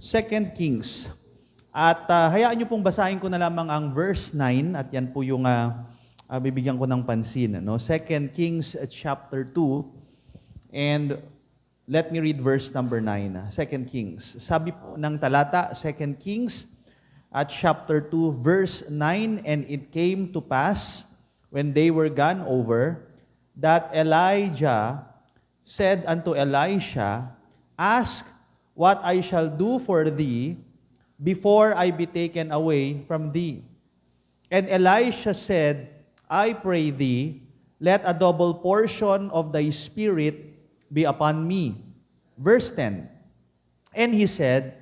2 Kings. At hayaan niyo pong basahin ko na lamang ang verse 9 at yan po yung bibigyan ko ng pansin. No? 2 Kings chapter 2 and let me read verse number 9. 2 Kings. Sabi po ng talata, 2 Kings at chapter 2 verse 9, and it came to pass when they were gone over that Elijah said unto Elisha, Ask what I shall do for thee before I be taken away from thee. And Elisha said, I pray thee, let a double portion of thy spirit be upon me. Verse 10, and he said,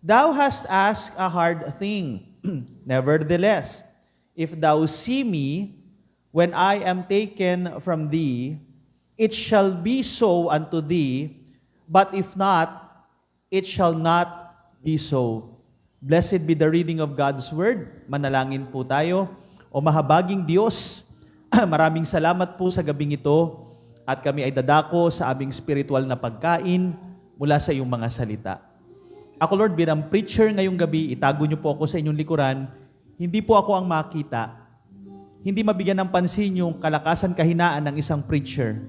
Thou hast asked a hard thing. Nevertheless, if thou see me, when I am taken from thee, it shall be so unto thee, but if not, it shall not be so. Blessed be the reading of God's Word. Manalangin po tayo. O mahabaging Diyos, maraming salamat po sa gabing ito at kami ay dadako sa aming spiritual na pagkain mula sa iyong mga salita. Ako, Lord, bilang preacher ngayong gabi, itago niyo po ako sa inyong likuran. Hindi po ako ang makita. Hindi mabigyan ng pansin yung kalakasan, kahinaan ng isang preacher.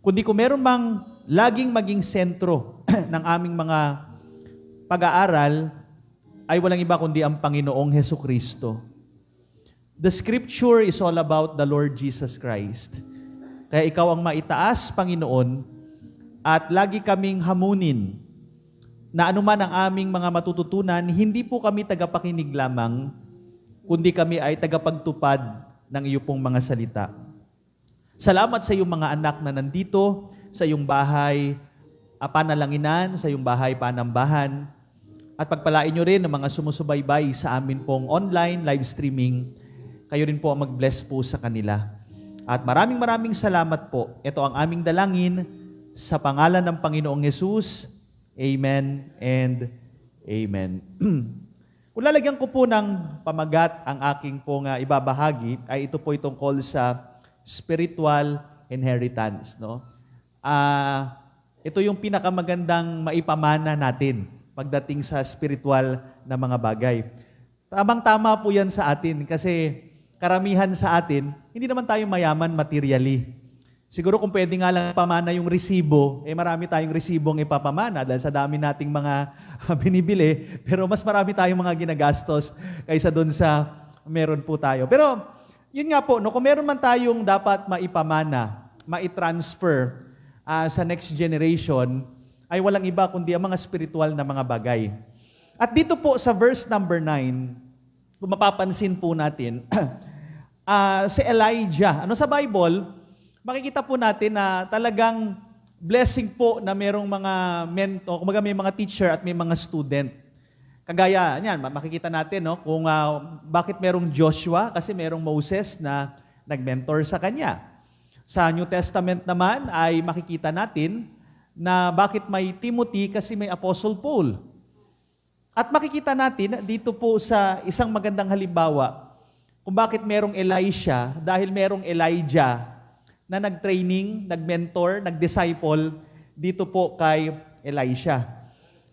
Kundi kung meron mang laging maging sentro ng aming mga pag-aaral, ay walang iba kundi ang Panginoong Hesukristo. The Scripture is all about the Lord Jesus Christ. Kaya ikaw ang maitaas, Panginoon, at lagi kaming hamunin na anuman ang aming mga matututunan, hindi po kami tagapakinig lamang, kundi kami ay tagapagtupad ng iyo pong mga salita. Salamat sa iyong mga anak na nandito, sa iyong bahay panalanginan, sa iyong bahay panambahan, at pagpalain nyo rin ang mga sumusubaybay sa amin pong online live streaming. Kayo rin po ang mag-bless po sa kanila. At maraming salamat po. Ito ang aming dalangin sa pangalan ng Panginoong Hesus. Amen and Amen. Kung lalagyan ko po ng pamagat ang aking pong ibabahagi, ay ito po itong call sa spiritual inheritance. No? Ito yung pinakamagandang maipamana natin pagdating sa spiritual na mga bagay. Tamang-tama po yan sa atin kasi karamihan sa atin, hindi naman tayo mayaman materially. Siguro kung pwede nga lang pamana yung resibo, marami tayong resibong ipapamana dahil sa dami nating mga binibili, pero mas marami tayong mga ginagastos kaysa doon sa meron po tayo. Pero yun nga po, no, kung meron man tayong dapat maipamana, maitransfer sa next generation, ay walang iba kundi ang mga spiritual na mga bagay. At dito po sa verse number 9, kung mapapansin po natin, si Elijah, sa Bible, makikita po natin na talagang blessing po na merong mga mentor, kumaga may mga teacher at may mga student. Kagaya niyan, makikita natin kung bakit merong Joshua, kasi merong Moses na nag-mentor sa kanya. Sa New Testament naman ay makikita natin na bakit may Timothy, kasi may Apostle Paul. At makikita natin dito po sa isang magandang halimbawa kung bakit merong Elisha, dahil merong Elijah na nag-training, nag-mentor, nag-disciple dito po kay Elisha.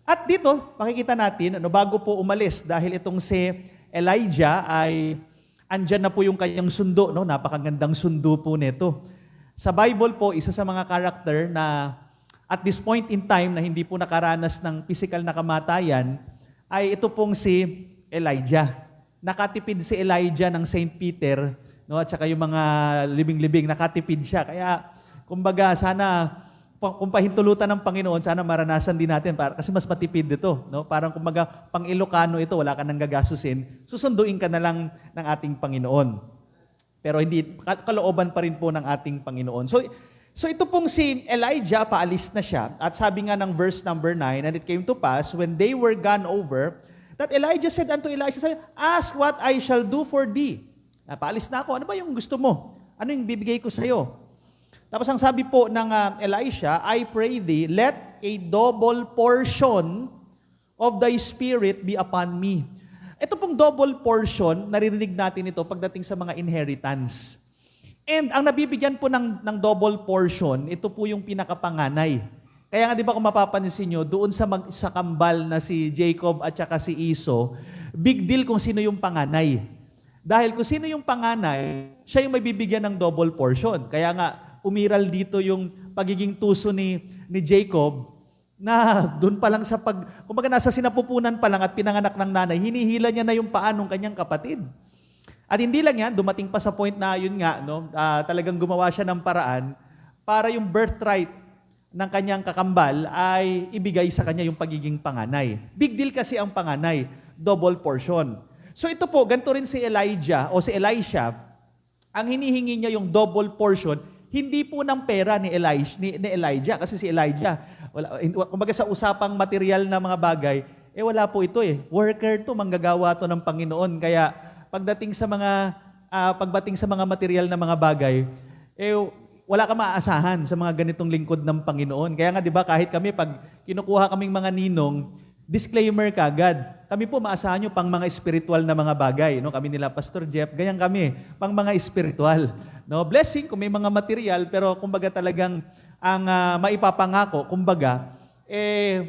At dito, makikita natin, bago po umalis, dahil itong si Elijah ay andyan na po yung kanyang sundo, napakagandang sundo po nito. Sa Bible po, isa sa mga karakter na at this point in time na hindi po nakaranas ng physical na kamatayan, ay ito pong si Elijah. Nakatipid si Elijah ng St. Peter, at saka yung mga libing-libing, nakatipid siya. Kaya, kumbaga, sana, kung pahintulutan ng Panginoon, sana maranasan din natin, kasi mas matipid ito. Parang kumbaga, pang Ilocano ito, wala ka nang gagasusin, susunduin ka na lang ng ating Panginoon. Pero hindi, kalooban pa rin po ng ating Panginoon. So ito pong si Elijah, paalis na siya. At sabi nga ng verse number 9, and it came to pass, when they were gone over, that Elijah said unto Elisha, Ask what I shall do for thee. Paalis na ako, ano ba yung gusto mo? Ano yung bibigay ko sa iyo? Tapos ang sabi po ng Elisha, I pray thee, let a double portion of thy spirit be upon me. Ito pong double portion, naririnig natin ito pagdating sa mga inheritance. And ang nabibigyan po ng double portion, ito po yung pinakapanganay. Kaya nga 'di ba kung mapapansin niyo, doon sa kambal na si Jacob at saka si Esau, big deal kung sino yung panganay. Dahil kung sino yung panganay, siya yung may bibigyan ng double portion. Kaya nga umiral dito yung pagiging tuso ni Jacob na doon pa lang kumbaga nasa sinapupunan pa lang at pinanganak ng nanay, hinihila niya na yung paa ng kanyang kapatid. At hindi lang yan, dumating pa sa point na yun nga, no, talagang gumawa siya ng paraan para yung birthright ng kanyang kakambal ay ibigay sa kanya yung pagiging panganay. Big deal kasi ang panganay, double portion. So ito po, ganito rin si Elijah o si Elisha, ang hinihingi niya yung double portion, hindi po ng pera ni Elijah kasi si Elijah, kumbaga sa usapang material na mga bagay, wala po ito Worker to, manggagawa to ng Panginoon. Kaya pagdating sa mga material na mga bagay, wala ka maaasahan sa mga ganitong lingkod ng Panginoon. Kaya nga 'di ba kahit kami pag kinukuha kaming mga ninong, disclaimer kagad. Kami po maasahan nyo pang mga spiritual na mga bagay, no? Kami nila Pastor Jeff, ganyan kami, pang mga spiritual, no? Blessing kung may mga material, pero kumbaga talagang ang maipapangako, kumbaga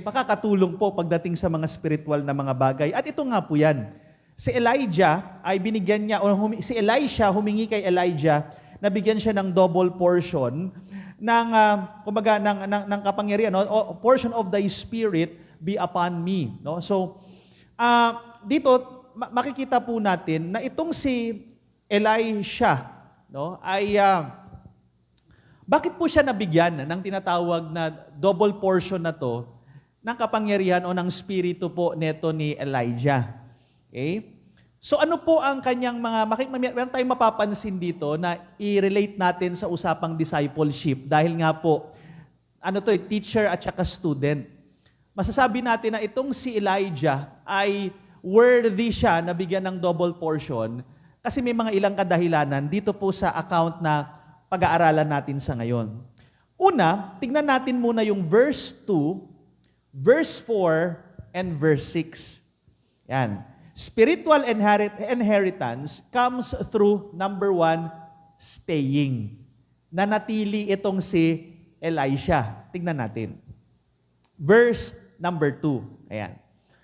makakatulong po pagdating sa mga spiritual na mga bagay. At ito nga po 'yan. Si Elijah ay binigyan niya si Elisha humingi kay Elijah na bigyan siya ng double portion ng kumbaga ng kapangyarihan, no? Portion of thy spirit be upon me, no? So dito makikita po natin na itong si Elisha, no, ay bakit po siya nabigyan ng tinatawag na double portion na to ng kapangyarihan o ng spirito po neto ni Elijah? Okay? So ano po ang kanyang meron tayong mapapansin dito na i-relate natin sa usapang discipleship dahil nga po, teacher at saka student. Masasabi natin na itong si Elijah ay worthy siya na bigyan ng double portion kasi may mga ilang kadahilanan dito po sa account na pag-aaralan natin sa ngayon. Una, tignan natin muna yung verse 2, verse 4, and verse 6. Yan. Spiritual inheritance comes through, number 1, staying. Nanatili itong si Elisha. Tignan natin. Verse number 2. Ayan.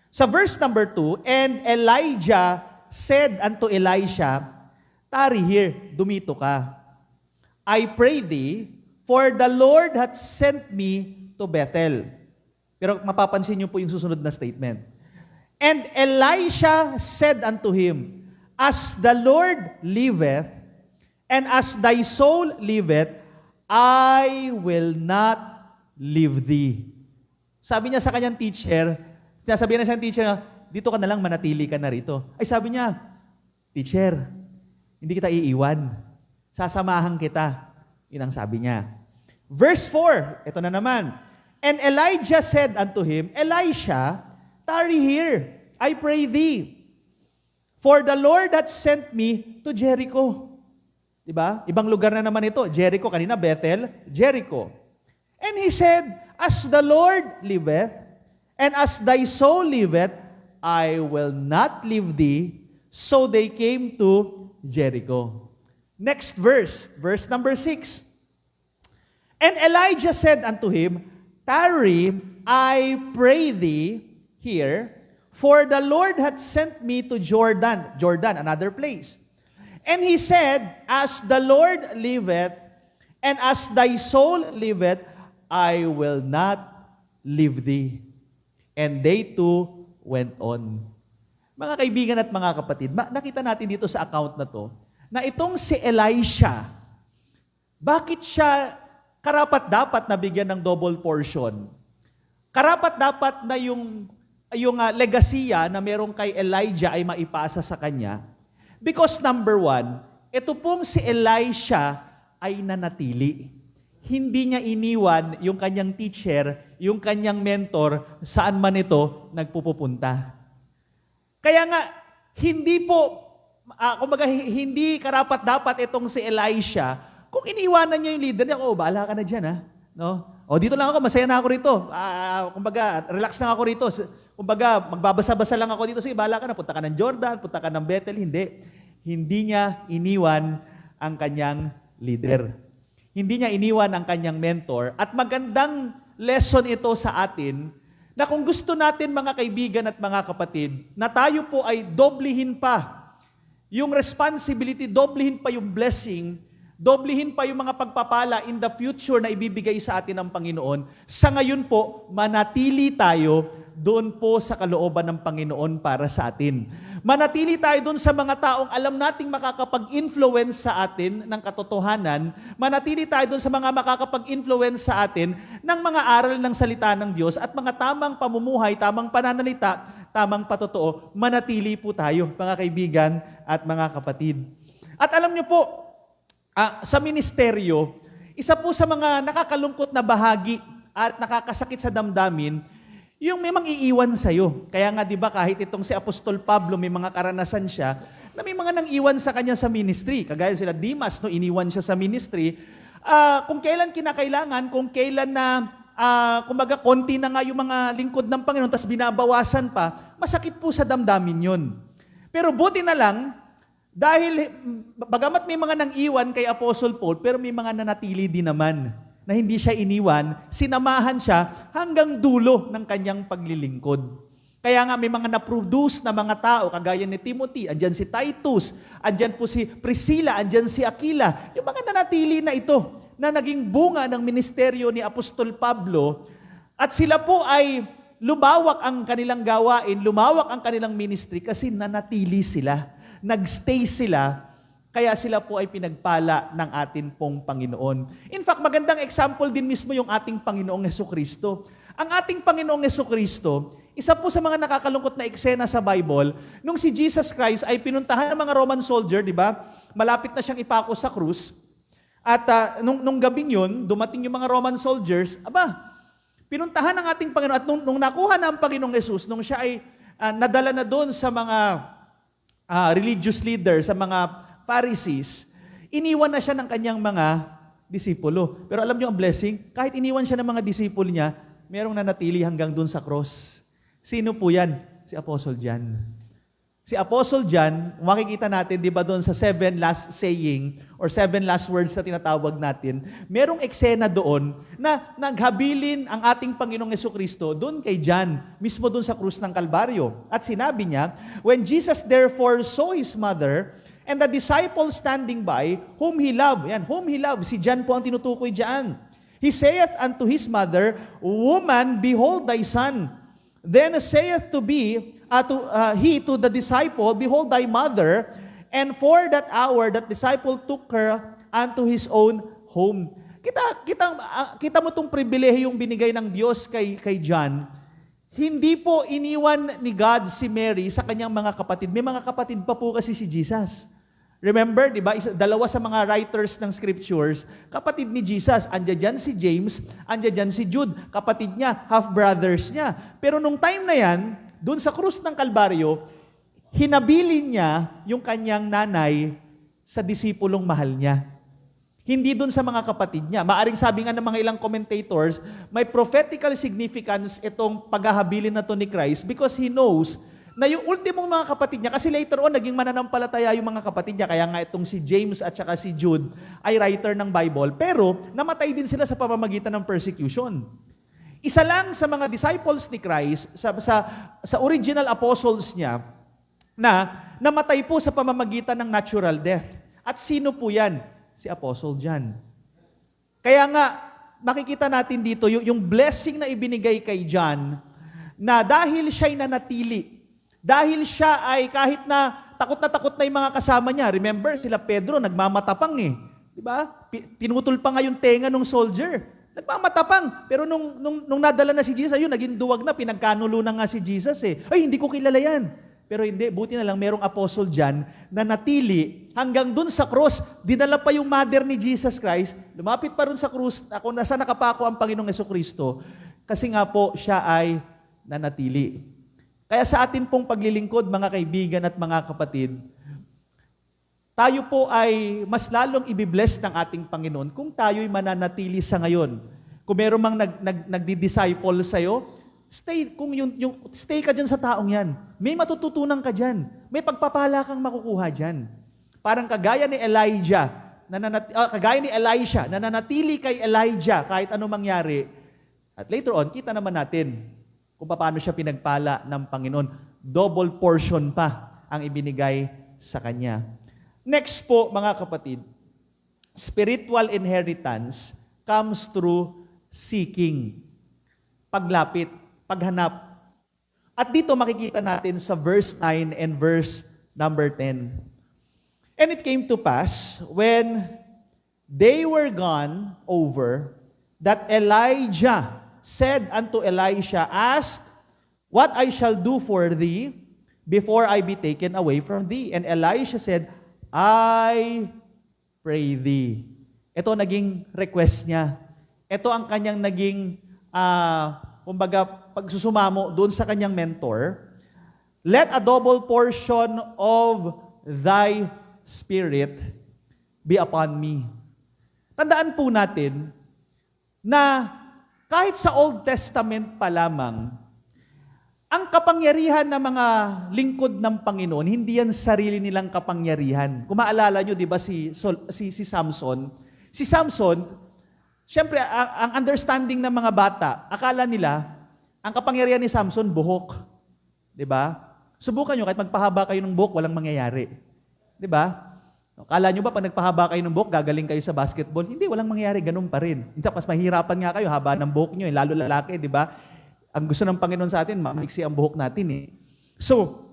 Sa verse number 2, and Elijah said unto Elisha, tarry here, dumito ka. I pray thee, for the Lord hath sent me to Bethel. Pero mapapansin niyo po yung susunod na statement. And Elisha said unto him, as the Lord liveth, and as thy soul liveth, I will not leave thee. Sabi niya sa kanyang teacher, sinasabihan na siyang teacher, dito ka na lang, manatili ka na rito. Ay sabi niya, teacher, hindi kita iiwan. Sasamahan kita. Yun ang sabi niya. Verse 4, ito na naman. And Elijah said unto him, Elisha, tarry here, I pray thee. For the Lord hath sent me to Jericho. Diba? Ibang lugar na naman ito. Jericho, kanina Bethel, Jericho. And he said, as the Lord liveth, and as thy soul liveth, I will not leave thee. So they came to Jericho. Next verse, verse number 6. And Elijah said unto him, tarry, I pray thee, here, for the Lord hath sent me to Jordan, another place. And he said, as the Lord liveth, and as thy soul liveth, I will not leave thee. And they too went on. Mga kaibigan at mga kapatid, nakita natin dito sa account na to, na itong si Elisha, bakit siya karapat-dapat na bigyan ng double portion? Karapat-dapat na yung legasiya na merong kay Elijah ay maipasa sa kanya. Because number 1, ito pong si Elisha ay nanatili. Hindi niya iniwan yung kanyang teacher, yung kanyang mentor, saan man ito nagpupunta. Kaya nga, hindi karapat-dapat itong si Elisha, kung iniwanan niya yung leader niya, bahala ka na dyan, ha? No? Dito lang ako, masaya na ako rito. Relax na ako rito. Magbabasa-basa lang ako dito. Sige, bahala ka na. Punta ka ng Jordan, punta ka ng Bethel. Hindi. Hindi niya iniwan ang kanyang leader. Hindi niya iniwan ang kanyang mentor. At magandang lesson ito sa atin na kung gusto natin mga kaibigan at mga kapatid, na tayo po ay doblihin pa yung responsibility, doblihin pa yung blessing, doblihin pa yung mga pagpapala in the future na ibibigay sa atin ng Panginoon. Sa ngayon po, manatili tayo doon po sa kalooban ng Panginoon para sa atin. Manatili tayo doon sa mga taong alam nating makakapag-influence sa atin ng katotohanan. Manatili tayo doon sa mga makakapag-influence sa atin ng mga aral ng salita ng Diyos at mga tamang pamumuhay, tamang pananalita, tamang patotoo. Manatili po tayo, mga kaibigan at mga kapatid. At alam niyo po, sa ministeryo, isa po sa mga nakakalungkot na bahagi at nakakasakit sa damdamin, yung may mang-iiwan sa'yo. Kaya nga, di ba, kahit itong si Apostol Pablo, may mga karanasan siya, na may mga nang-iwan sa kanya sa ministry. Kagaya sila Dimas, no, iniwan siya sa ministry. Kung kailan kinakailangan, kung kailan na, kumbaga, konti na nga yung mga lingkod ng Panginoon, tapos binabawasan pa, masakit po sa damdamin yun. Pero buti na lang, dahil, bagamat may mga nang-iwan kay Apostle Paul, pero may mga nanatili din naman na hindi siya iniwan, sinamahan siya hanggang dulo ng kanyang paglilingkod. Kaya nga may mga na-produce na mga tao, kagaya ni Timothy, andyan si Titus, andyan po si Priscilla, andyan si Aquila, yung mga nanatili na ito, na naging bunga ng ministeryo ni Apostol Pablo, at sila po ay lumawak ang kanilang gawain, lumawak ang kanilang ministry kasi nanatili sila, nagstay sila, kaya sila po ay pinagpala ng atin pong Panginoon. In fact, magandang example din mismo yung ating Panginoong Hesukristo. Ang ating Panginoong Hesukristo, isa po sa mga nakakalungkot na eksena sa Bible, nung si Jesus Christ ay pinuntahan ng mga Roman soldier, di ba? Malapit na siyang ipako sa krus. At nung gabing yun, dumating yung mga Roman soldiers, pinuntahan ng ating Panginoon. At nung nakuha na ang Panginoong Jesus, nung siya ay nadala na doon sa mga religious leaders, sa mga Pharisees, iniwan na siya ng kanyang mga disipulo. Pero alam niyo ang blessing, kahit iniwan siya ng mga disipulo niya, merong nanatili hanggang dun sa cross. Sino po yan? Si Apostle John. Si Apostle John, makikita natin, di ba doon sa 7 last saying, or 7 last words na tinatawag natin, merong eksena doon na naghabilin ang ating Panginoong Hesukristo doon kay John, mismo doon sa krus ng Kalbaryo. At sinabi niya, when Jesus therefore saw his mother, and the disciple standing by, whom he loved. Yan, whom he loved. Si John po ang tinutukoy diyan. He saith unto his mother, Woman, behold thy son. Then saith he to the disciple, Behold thy mother. And for that hour, that disciple took her unto his own home. Kita mo itong pribilehiyong binigay ng Diyos kay John. Hindi po iniwan ni God si Mary sa kanyang mga kapatid. May mga kapatid pa po kasi si Jesus. Remember, di ba, dalawa sa mga writers ng scriptures, kapatid ni Jesus, andyan dyan si James, andyan dyan si Jude, kapatid niya, half-brothers niya. Pero nung time na yan, doon sa krus ng Kalbaryo, hinabilin niya yung kanyang nanay sa disipulong mahal niya. Hindi doon sa mga kapatid niya. Maaring sabi nga ng mga ilang commentators, may prophetical significance itong paghahabilin na to ni Christ because He knows na yung ultimong mga kapatid niya, kasi later on, naging mananampalataya yung mga kapatid niya, kaya nga itong si James at saka si Jude ay writer ng Bible, pero namatay din sila sa pamamagitan ng persecution. Isa lang sa mga disciples ni Christ, sa original apostles niya, na namatay po sa pamamagitan ng natural death. At sino po yan? Si Apostle John. Kaya nga, makikita natin dito, yung blessing na ibinigay kay John, na dahil siya'y nanatili, dahil siya ay kahit na takot na yung mga kasama niya. Remember, sila Pedro, nagmamatapang eh. Diba? Pinutol pa nga yung tenga ng soldier. Nagmamatapang. Pero nung nadala na si Jesus, ayun, naging duwag na, pinagkanulo na nga si Jesus eh. Ay, hindi ko kilala yan. Pero hindi, buti na lang, merong Apostle John na natili hanggang dun sa cross. Dinala pa yung mother ni Jesus Christ. Lumapit pa rin sa cross, ako nasa nakapako ang Panginoong Hesukristo. Kasi nga po, siya ay nanatili. Kaya sa atin pong paglilingkod, mga kaibigan at mga kapatid, tayo po ay mas lalong ibibless ng ating Panginoon kung tayo'y mananatili sa ngayon. Kung meron mang nagdi-disciple sa'yo, stay ka dyan sa taong yan. May matututunan ka dyan. May pagpapala kang makukuha dyan. Parang kagaya ni Elisha, na nanatili kay Elijah kahit anong mangyari, At later on, kita naman natin kung paano siya pinagpala ng Panginoon. Double portion pa ang ibinigay sa kanya. Next po, mga kapatid, spiritual inheritance comes through seeking. Paglapit, paghanap. At dito makikita natin sa verse 9 and verse number 10. And it came to pass, when they were gone over, that Elijah said unto Elisha, Ask what I shall do for thee before I be taken away from thee. And Elisha said, I pray thee. Ito naging request niya. Ito ang kanyang naging, kumbaga, pagsusumamo doon sa kanyang mentor. Let a double portion of thy spirit be upon me. Tandaan po natin na kahit sa Old Testament pa lamang, ang kapangyarihan ng mga lingkod ng Panginoon, hindi yan sarili nilang kapangyarihan. Kung maalala nyo, di ba si Samson? Si Samson, siyempre, ang understanding ng mga bata, akala nila, ang kapangyarihan ni Samson, buhok. Di ba? Subukan nyo, kahit magpahaba kayo ng buhok, walang mangyayari. Di ba? Akala nyo ba, pag nagpahaba kayo ng buhok, gagaling kayo sa basketball? Hindi, walang mangyayari, ganun pa rin. Mas mahirapan nga kayo, haba ng buhok nyo, lalo lalaki, di ba? Ang gusto ng Panginoon sa atin, mamiksi ang buhok natin eh. So,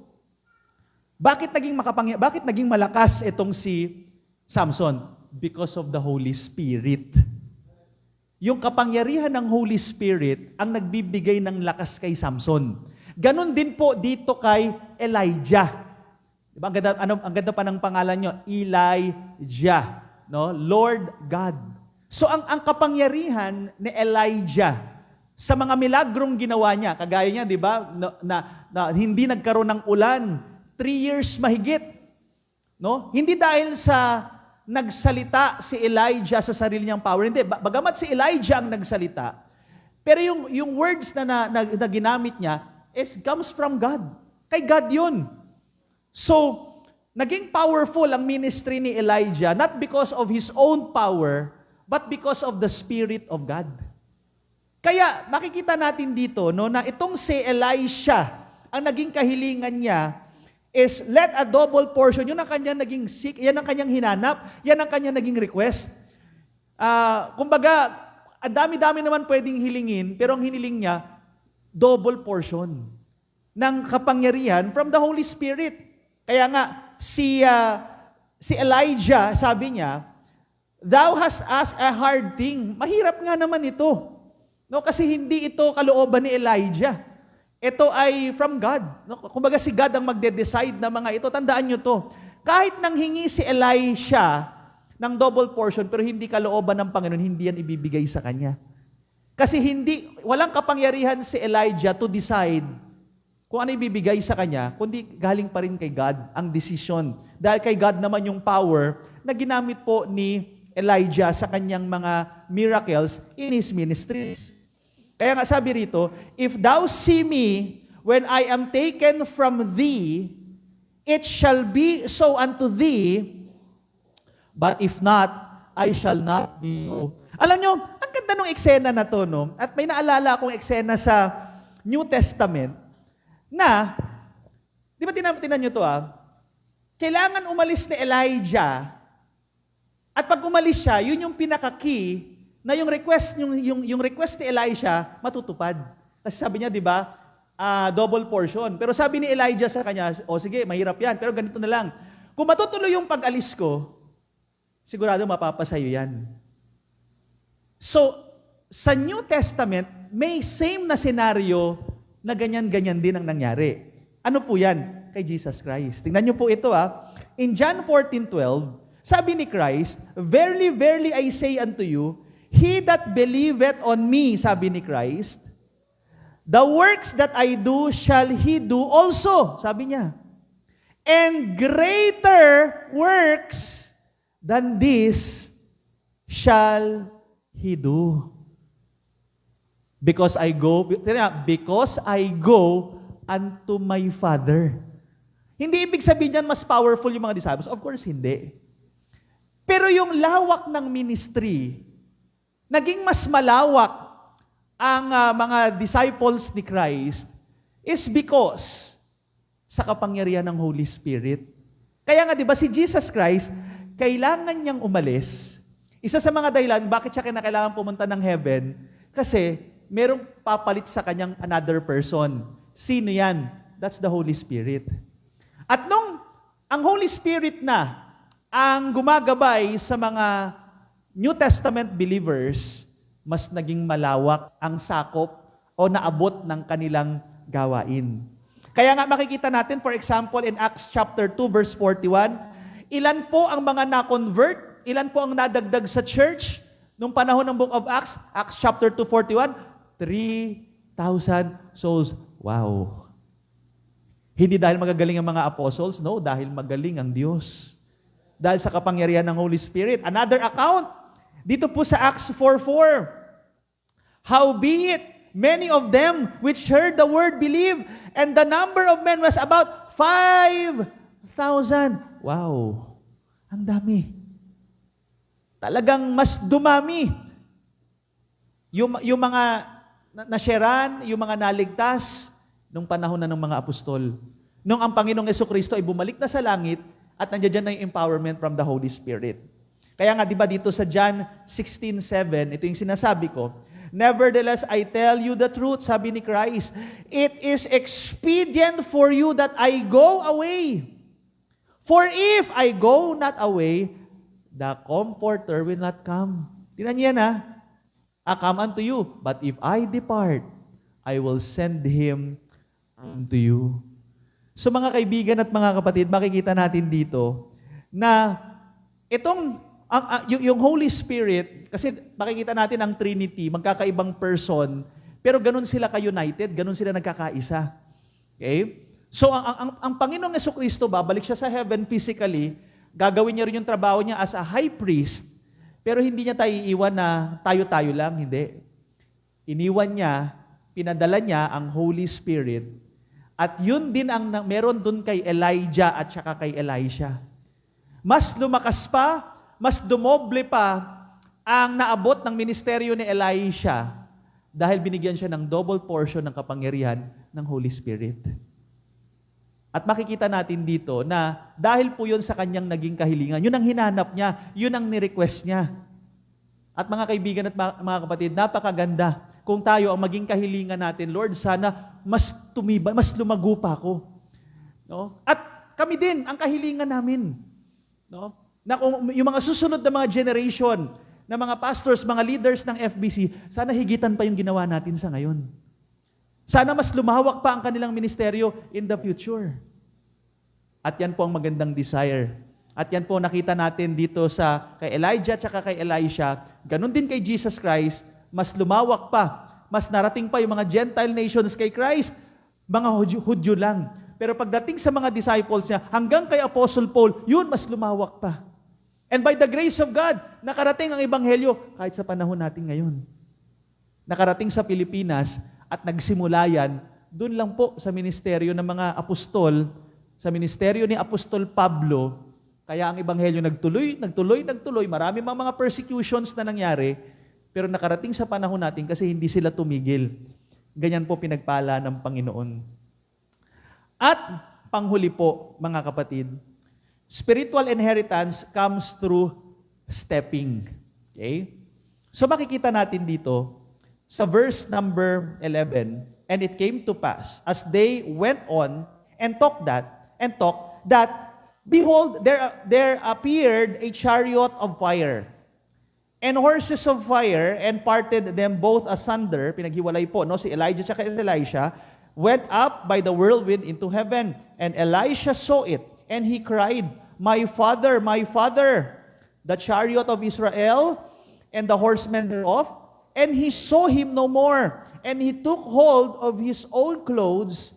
bakit naging malakas itong si Samson? Because of the Holy Spirit. Yung kapangyarihan ng Holy Spirit ang nagbibigay ng lakas kay Samson. Ganon din po dito kay Elijah. Diba? Ang ganda pa ng pangalan nyo, Elijah, no? Lord God. So ang kapangyarihan ni Elijah sa mga milagrong ginawa niya, kagaya niya, di ba, na hindi nagkaroon ng ulan, 3 years mahigit. No? Hindi dahil sa nagsalita si Elijah sa sarili niyang power. Hindi, bagamat si Elijah ang nagsalita, pero yung words na ginamit niya comes from God. Kay God yun. So, naging powerful ang ministry ni Elijah, not because of his own power, but because of the Spirit of God. Kaya makikita natin dito no, na itong si Elisha, ang naging kahilingan niya is let a double portion. Yun ang kanyang naging seek, yan ang kanyang hinanap, yan ang kanyang naging request. Kumbaga, ang dami-dami naman pwedeng hilingin, pero ang hiniling niya, double portion ng kapangyarihan from the Holy Spirit. Kaya nga, si Elijah, sabi niya, Thou hast asked a hard thing. Mahirap nga naman ito. No, kasi hindi ito kalooban ni Elijah. Ito ay from God. No, kumbaga si God ang magde-decide na mga ito. Tandaan nyo to. Kahit nang hingi si Elisha ng double portion, pero hindi kalooban ng Panginoon, hindi yan ibibigay sa kanya. Kasi walang kapangyarihan si Elijah to decide kung ano ibibigay sa kanya, kundi galing pa rin kay God ang decision. Dahil kay God naman yung power na ginamit po ni Elijah sa kanyang mga miracles in his ministries. Kaya nga sabi rito, If thou see me when I am taken from thee, it shall be so unto thee, but if not, I shall not be so. Alam nyo, ang ganda ng eksena na to, no? At may naalala akong eksena sa New Testament na, di ba tinan nyo to kailangan umalis ni Elijah, at pag umalis siya, yun yung pinaka-key na yung request ni Elisha matutupad. Kasi sabi niya, di ba, double portion. Pero sabi ni Elijah sa kanya, sige, mahirap yan, pero ganito na lang. Kung matutuloy yung pag-alis ko, sigurado mapapasayo yan. So, sa New Testament, may same na senaryo na ganyan-ganyan din ang nangyari. Ano po yan? Kay Jesus Christ. Tingnan niyo po ito In John 14:12, sabi ni Christ, Verily, verily, I say unto you, He that believeth on me, sabi ni Christ, the works that I do shall he do also, sabi niya. And greater works than this shall he do. Because I go unto my Father. Hindi ibig sabihin niyan mas powerful yung mga disciples. Of course, hindi. Pero yung lawak ng ministry, naging mas malawak ang mga disciples ni Christ is because sa kapangyarihan ng Holy Spirit. Kaya nga, di ba, si Jesus Christ, kailangan niyang umalis. Isa sa mga dahilan, bakit siya kinakailangan pumunta ng heaven? Kasi merong papalit sa kanyang another person. Sino yan? That's the Holy Spirit. At nung ang Holy Spirit na ang gumagabay sa mga New Testament believers, mas naging malawak ang sakop o naabot ng kanilang gawain. Kaya nga makikita natin, for example, in Acts chapter 2, verse 41, ilan po ang mga na-convert? Ilan po ang nadagdag sa church nung panahon ng Book of Acts? Acts chapter 2, 41, 3,000 souls. Wow! Hindi dahil magagaling ang mga apostles, no, dahil magaling ang Diyos. Dahil sa kapangyarihan ng Holy Spirit. Another account, dito po sa Acts 4:4. Howbeit, many of them which heard the word believed, and the number of men was about 5,000. Wow! Ang dami. Talagang mas dumami. Yung mga nasyaran, yung mga naligtas, nung panahon na ng mga apostol. Nung ang Panginoong Jesucristo ay bumalik na sa langit, at nandiyan na yung empowerment from the Holy Spirit. Kaya nga, di ba dito sa John 16:7, ito yung sinasabi ko, nevertheless, I tell you the truth, sabi ni Christ, it is expedient for you that I go away. For if I go not away, the Comforter will not come. Tingnan niyo yan, ha? I come unto you, but if I depart, I will send Him unto you. So mga kaibigan at mga kapatid, makikita natin dito na itong yung Holy Spirit, kasi makikita natin ang Trinity, magkakaibang person, pero ganun sila ka-united, ganun sila nagkakaisa. Okay? So ang Panginoong Jesucristo, babalik siya sa heaven physically, gagawin niya rin yung trabaho niya as a high priest, pero hindi niya tayo iiwan na tayo-tayo lang, hindi. Iniwan niya, pinadala niya ang Holy Spirit. At yun din ang meron dun kay Elijah at saka kay Elisha. Mas lumakas pa, mas dumoble pa ang naabot ng ministeryo ni Elisha dahil binigyan siya ng double portion ng kapangyarihan ng Holy Spirit. At makikita natin dito na dahil po yun sa kanyang naging kahilingan, yun ang hinanap niya, yun ang ni-request niya. At mga kaibigan at mga kapatid, napakaganda kung tayo ang maging kahilingan natin, Lord, sana mas tumibay, mas lumago pa ako. No? At kami din, ang kahilingan namin. No? Na kung yung mga susunod na mga generation, na mga pastors, mga leaders ng FBC, sana higitan pa yung ginawa natin sa ngayon. Sana mas lumawak pa ang kanilang ministeryo in the future. At yan po ang magandang desire. At yan po nakita natin dito sa kay Elijah at kay Elisha, ganun din kay Jesus Christ, mas lumawak pa, mas narating pa yung mga Gentile nations kay Christ, mga Hudyo lang. Pero pagdating sa mga disciples niya, hanggang kay Apostle Paul, yun mas lumawak pa. And by the grace of God, nakarating ang Ebanghelyo kahit sa panahon natin ngayon. Nakarating sa Pilipinas at nagsimula yan, doon lang po sa ministeryo ng mga apostol, sa ministeryo ni Apostol Pablo, kaya ang Ebanghelyo nagtuloy, marami mga persecutions na nangyari, pero nakarating sa panahon natin kasi hindi sila tumigil. Ganyan po pinagpala ng Panginoon. At panghuli po, mga kapatid, spiritual inheritance comes through stepping. Okay? So makikita natin dito, sa verse number 11, and it came to pass, as they went on and talked that, behold, there appeared a chariot of fire, and horses of fire, and parted them both asunder, pinaghiwalay po, no? Si Elijah at Elisha, went up by the whirlwind into heaven, and Elisha saw it, and he cried, my father, the chariot of Israel, and the horsemen thereof, and he saw him no more, and he took hold of his own clothes,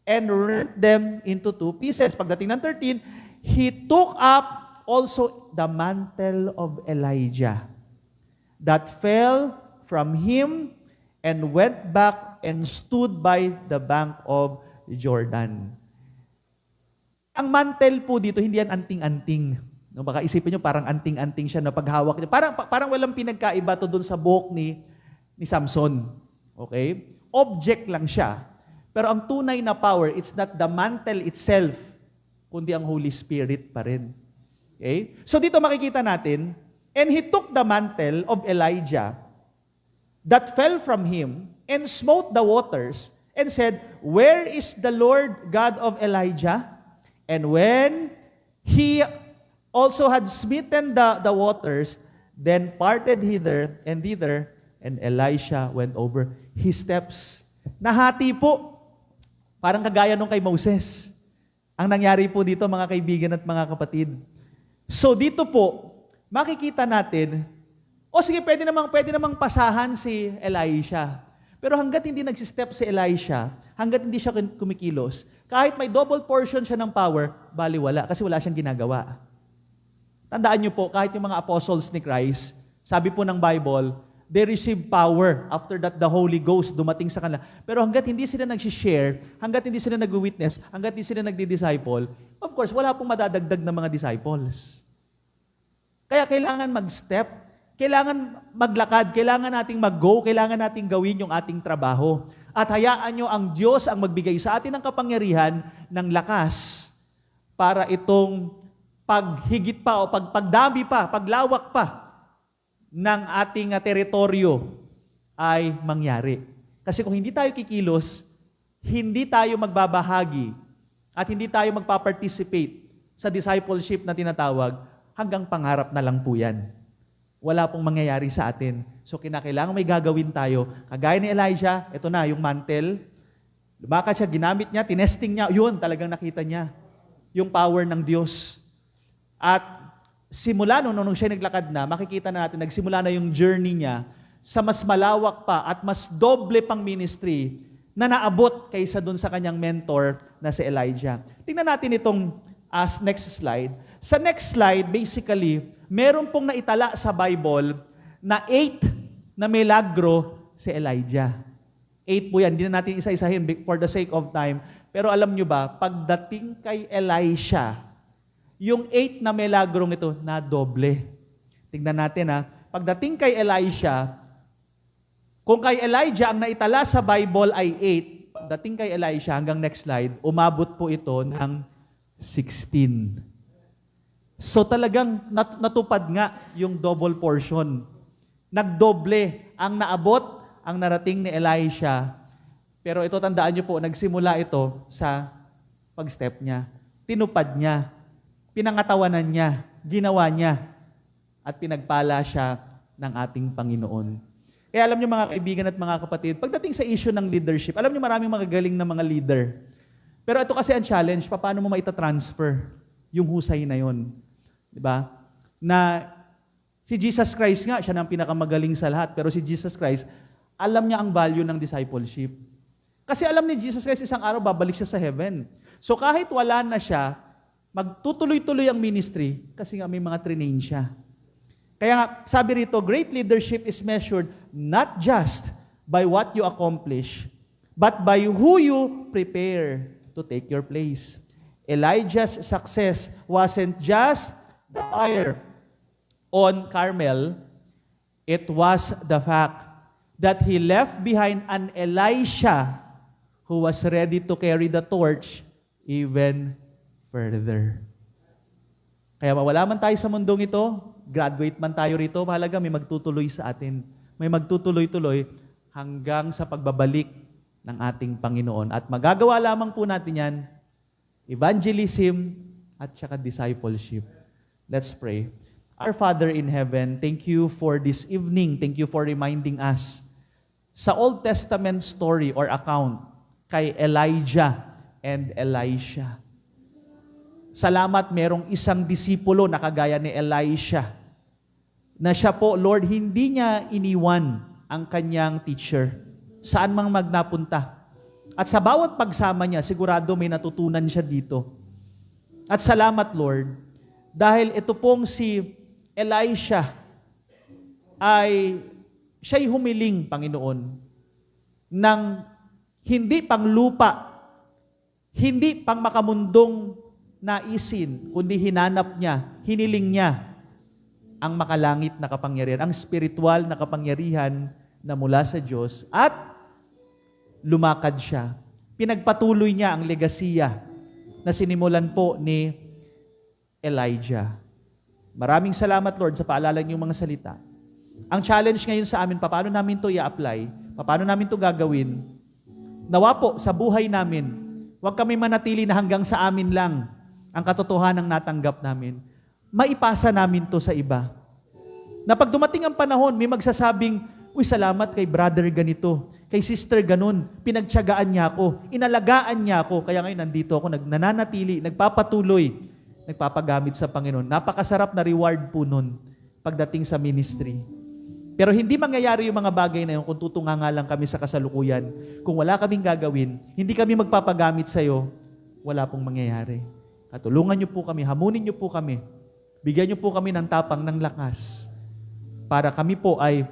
and rent them into two pieces. Pagdating ng 13, he took up also the mantle of Elijah, that fell from him and went back and stood by the bank of Jordan. Ang mantle po dito, hindi yan anting-anting. No, baka isipin nyo, parang anting-anting siya na paghawak niya. Parang walang pinagkaiba to doon sa buhok ni Samson. Okay? Object lang siya. Pero ang tunay na power, it's not the mantle itself, kundi ang Holy Spirit pa rin. Okay? So dito makikita natin, and he took the mantle of Elijah that fell from him and smote the waters and said, "Where is the Lord God of Elijah?" And when he also had smitten the waters, then parted hither and thither, and Elisha went over his steps. Nahati po, parang kagaya nung kay Moses. Ang nangyari po dito, mga kaibigan at mga kapatid. So dito po, makikita natin, sige, pwede namang pasahan si Elisha. Pero hanggat hindi nagsistep si Elisha, hanggat hindi siya kumikilos, kahit may double portion siya ng power, baliwala, kasi wala siyang ginagawa. Tandaan niyo po, kahit yung mga apostles ni Christ, sabi po ng Bible, they receive power after that the Holy Ghost dumating sa kanila. Pero hanggat hindi sila nag-share, hanggat hindi sila nag-witness, hanggat hindi sila nagdi-disciple, of course, wala pong madadagdag ng mga disciples. Kaya kailangan mag-step, kailangan maglakad, kailangan nating mag-go, kailangan nating gawin yung ating trabaho. At hayaan nyo ang Diyos ang magbigay sa atin ng kapangyarihan ng lakas para itong paghigit pa o pagdami pa, paglawak pa ng ating teritoryo ay mangyari. Kasi kung hindi tayo kikilos, hindi tayo magbabahagi at hindi tayo magpa-participate sa discipleship na tinatawag, hanggang pangarap na lang po yan. Wala pong mangyayari sa atin. So kinakailangan may gagawin tayo. Kagaya ni Elijah, ito na, yung mantle. Lumakas siya, ginamit niya, tinesting niya, yun, talagang nakita niya yung power ng Diyos. At simula nung siya naglakad na, makikita na natin, nagsimula na yung journey niya sa mas malawak pa at mas doble pang ministry na naabot kaysa dun sa kanyang mentor na si Elijah. Tingnan natin itong next slide. Sa next slide, basically, meron pong naitala sa Bible na 8 na milagro si Elijah. 8 po yan. Hindi na natin isa-isahin for the sake of time. Pero alam nyo ba, pagdating kay Elisha, yung 8 na milagrong ito na doble. Tingnan natin pagdating kay Elisha, kung kay Elijah ang naitala sa Bible ay 8, pagdating kay Elisha, hanggang next slide, umabot po ito ng 16. So talagang natupad nga yung double portion. Nagdoble ang naabot, ang narating ni Elisha. Pero ito, tandaan nyo po, nagsimula ito sa pag-step niya. Tinupad niya. Pinangatawanan niya, ginawa niya, at pinagpala siya ng ating Panginoon. Kaya alam niyo mga kaibigan at mga kapatid, pagdating sa issue ng leadership, alam niyo maraming magagaling na mga leader. Pero ito kasi ang challenge, paano mo maita-transfer yung husay na yon, di ba? Na si Jesus Christ nga, siya na ang pinakamagaling sa lahat, pero si Jesus Christ, alam niya ang value ng discipleship. Kasi alam ni Jesus Christ, isang araw babalik siya sa heaven. So kahit wala na siya, magtutuloy-tuloy ang ministry kasi nga may mga trinain siya. Kaya nga, sabi rito, great leadership is measured not just by what you accomplish, but by who you prepare to take your place. Elijah's success wasn't just the fire on Carmel, it was the fact that he left behind an Elisha who was ready to carry the torch even further. Kaya mawala man tayo sa mundong ito, graduate man tayo rito, mahalaga may magtutuloy sa atin. May magtutuloy-tuloy hanggang sa pagbabalik ng ating Panginoon. At magagawa lamang po natin yan, evangelism at saka discipleship. Let's pray. Our Father in heaven, thank you for this evening. Thank you for reminding us sa Old Testament story or account kay Elijah and Elisha. Salamat, merong isang disipulo na kagaya ni Elisha, na siya po, Lord, hindi niya iniwan ang kanyang teacher, saan mang magnapunta. At sa bawat pagsama niya, sigurado may natutunan siya dito. At salamat, Lord, dahil ito pong si Elisha ay siya'y humiling, Panginoon, ng hindi pang lupa, hindi pang makamundong naisin, kundi hinanap niya, hiniling niya ang makalangit na kapangyarihan, ang spiritual na kapangyarihan na mula sa Diyos, at lumakad siya. Pinagpatuloy niya ang legasiya na sinimulan po ni Elijah. Maraming salamat, Lord, sa paalala niyong mga salita. Ang challenge ngayon sa amin, paano namin to i-apply, paano namin to gagawin, nawa po sa buhay namin, huwag kami manatili na hanggang sa amin lang ang katotohanang natanggap namin. Maipasa namin to sa iba. Na pag dumating ang panahon, may magsasabing, uy, salamat kay brother ganito, kay sister ganun, pinagtiyagaan niya ako, inalagaan niya ako, kaya ngayon nandito ako, nananatili, nagpapatuloy, nagpapagamit sa Panginoon. Napakasarap na reward po nun pagdating sa ministry. Pero hindi mangyayari yung mga bagay na yun kung tutunganga lang kami sa kasalukuyan. Kung wala kaming gagawin, hindi kami magpapagamit sa'yo, wala pong mangyayari. At tulungan niyo po kami, hamunin niyo po kami, bigyan niyo po kami ng tapang, ng lakas, para kami po ay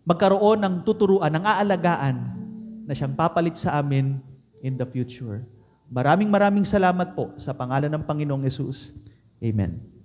magkaroon ng tuturuan, ng aalagaan na siyang papalit sa amin in the future. Maraming salamat po sa pangalan ng Panginoong Yesus. Amen.